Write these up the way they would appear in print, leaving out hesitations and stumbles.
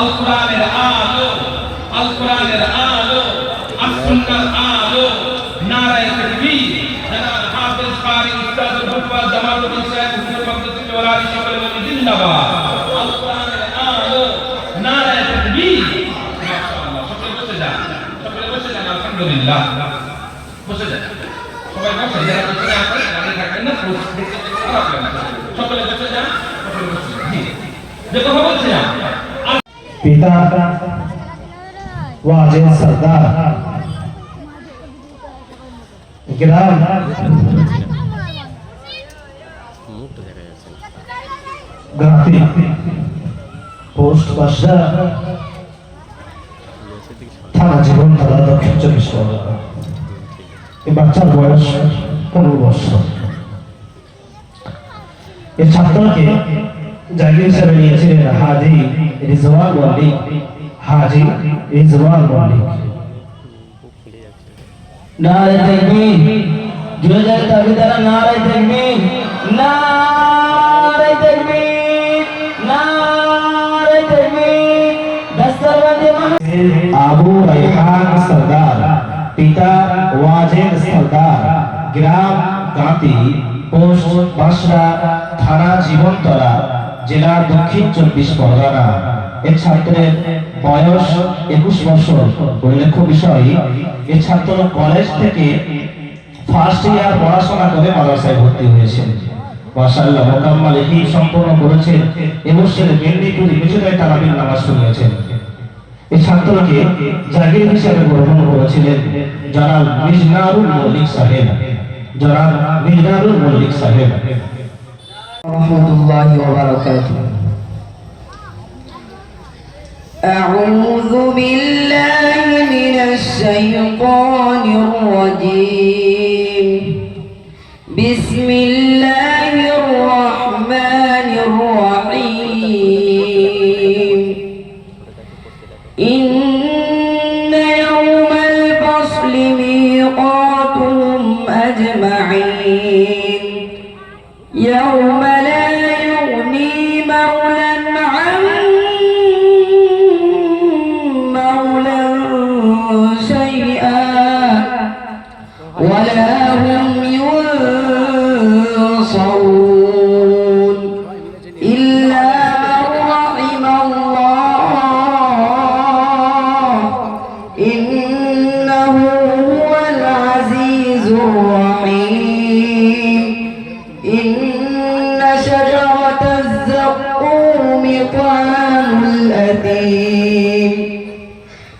আল কোরআনের আলো, আল কোরআনের আলো, আস-সুন্নাহর আলো, নারায়ে তাকবীর। জনাব হাফেজ কারি উস্তাদ মুফতি জামালউদ্দিন সাহেব হুজুর মাকদুম ওয়ালি সকলে বলি জিন্দাবাদ। আল কোরআনের আলো, নারায়ে তাকবীর। মাশাআল্লাহ, সকলে বসে যান, সকলে বসে যান। আলহামদুলিল্লাহ, বসে যান, সবাই বসে যান। যারা বসে আছেন দাঁড়িয়ে থাকবেন না, খারাপ লাগে না। সকলে বসে যান, সকলে বসে যান। জি, যে কথা বলছিলাম, पिता वाजिद सरदार ग्राम गाती पोस्ट बादशाह थाना जीवन तला दक्षिण 24 परगना। এই বাচ্চার বয়স 15 বছর। এই ছাত্রকে জাগির হিসেবে নিয়েছিলেন হাজি রিজওয়ান মল্লিক। হাজি রিজওয়ান মল্লিক। নারে তাকবীর, জোরে তাকবীর, নারে তাকবীর, নারে তাকবীর, নারে তাকবীর। দস্তরবন্দি আবু রায়হান সরদার, পিতা ওয়াজিদ সরদার, গ্রাম গাতি, পোস্ট বাসরা, থানা জীবনতলা, জেলা দক্ষিণ 24 পরগনা। এই ছাত্রের বয়স 21 বছর। উল্লেখ্য বিষয়, এই ছাত্র কলেজ থেকে ফার্স্ট ইয়ার পড়াশোনা করে মাদ্রাসায় ভর্তি হয়েছেন। মাশাআল্লাহ, মোকাম্মেল হিফজ সম্পন্ন করেছেন এবং সে মেদিনীপুর বিশ্ববিদ্যালয়ে তারাবির নামাজ পড়িয়েছেন। এই ছাত্রকে জাগির হিসেবে গ্রহণ করেছিলেন জনাব মিজনারুল মল্লিক সাহেব। জনাব মিজনারুল মল্লিক সাহেব। রাহমাতুল্লাহি ওয়া বারাকাতুহু। আউযু বিল্লাহি মিনাশ শাইতানির রাজীম। বিসমিল্লাহির রাহমানির রাহিম। ইন্না ইয়াওমাল ফাসলি মিকাতুহুম আজমাঈন। يوم لا يغني مولى عن مولى شيئا ولا هم ينصرون إلا من رحم الله إنه هو العزيز الرحيم. إن شجرة الزقوم طعام الأثيم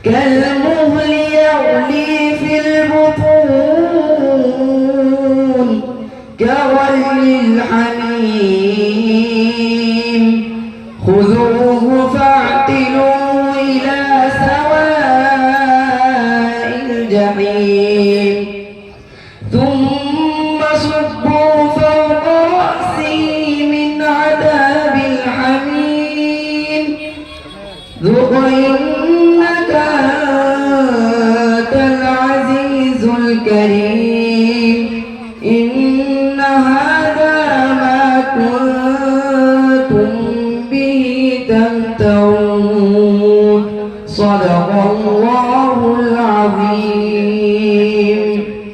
كالمهل يغلي في البطون كغلي الحميم خذوه فاعتلوه إلى سواء الجحيم ثم صبوا فوق رأسه من عذاب الحميم ذق إنك أنت العزيز الكريم. إن هذا ما كنتم به تمترون. صدق الله العظيم.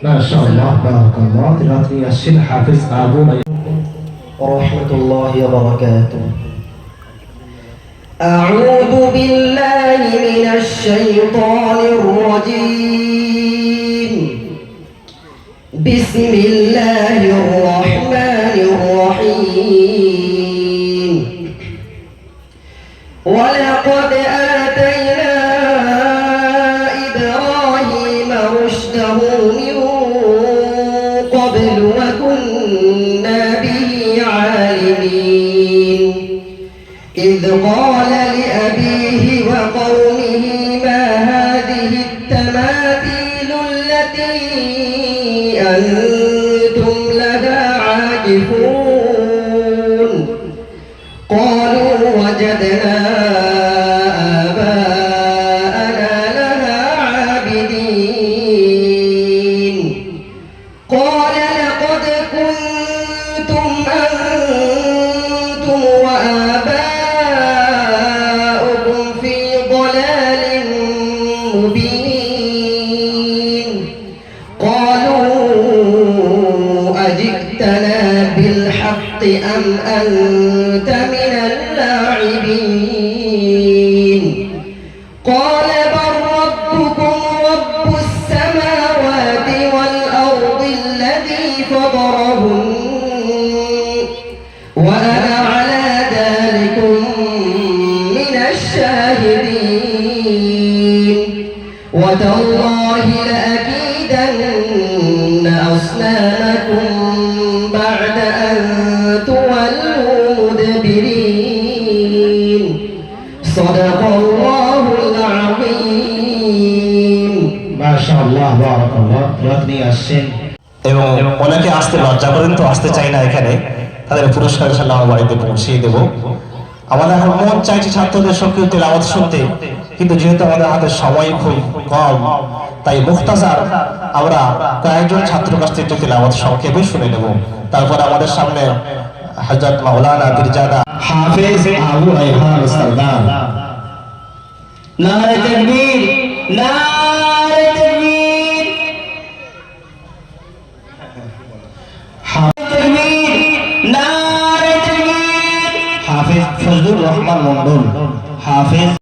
ما شاء الله، بارك الله. تلاتي الشيخ حافظ أبو ورحمة الله وبركاته. أعوذ بالله من الشيطان الرجيم. بسم الله الرحمن الرحيم. ولقد آتينا إبراهيم رشده من قبل وكنا به عالمين. إذ قال لأبيه وقومه ما هذه التماثيل التي أنتم لها عاكفون. قالوا وجدنا آباءنا لها عابدين. قال لقد كنتم أنتم وآباؤكم في أجئتنا بالحق أم أنت من اللاعبين قال بل ربكم رب السماوات والأرض الذي فطرهن وأنا على ذلك من الشاهدين وتالله لأكيدن أصنامكم بعد أن تولوا مدبرين صدق الله العظيم মাশাআল্লাহ বারাকাল্লাহ তেলাওয়াত নিয়ে আসছেন এবং অনেকে আসতে লজ্জা করেন তো আসতে চাই না এখানে তাদের পুরস্কার ইনশাআল্লাহ আমার বাড়িতে পৌঁছিয়ে দেব আমাদের এখন মন চাইছে ছাত্রদের সক্রিয় তেলাওয়াত শুনতে কিন্তু যেহেতু আমাদের হাতে সময় খুব কম তাই মুখতাসার আমরা কয়েকজন ছাত্র কাছ থেকে তেলাওয়াত সংক্ষেপে শুনে নেব তারপর আমাদের সামনে হযরত মাওলানা পীরজাদা হাফেজ আবু রায়হান সরদার নারে তাকবীর নারে তাকবীর তাকবীর নারে তাকবীর হাফেজ ফজলুর রহমান মন্ডল হাফেজ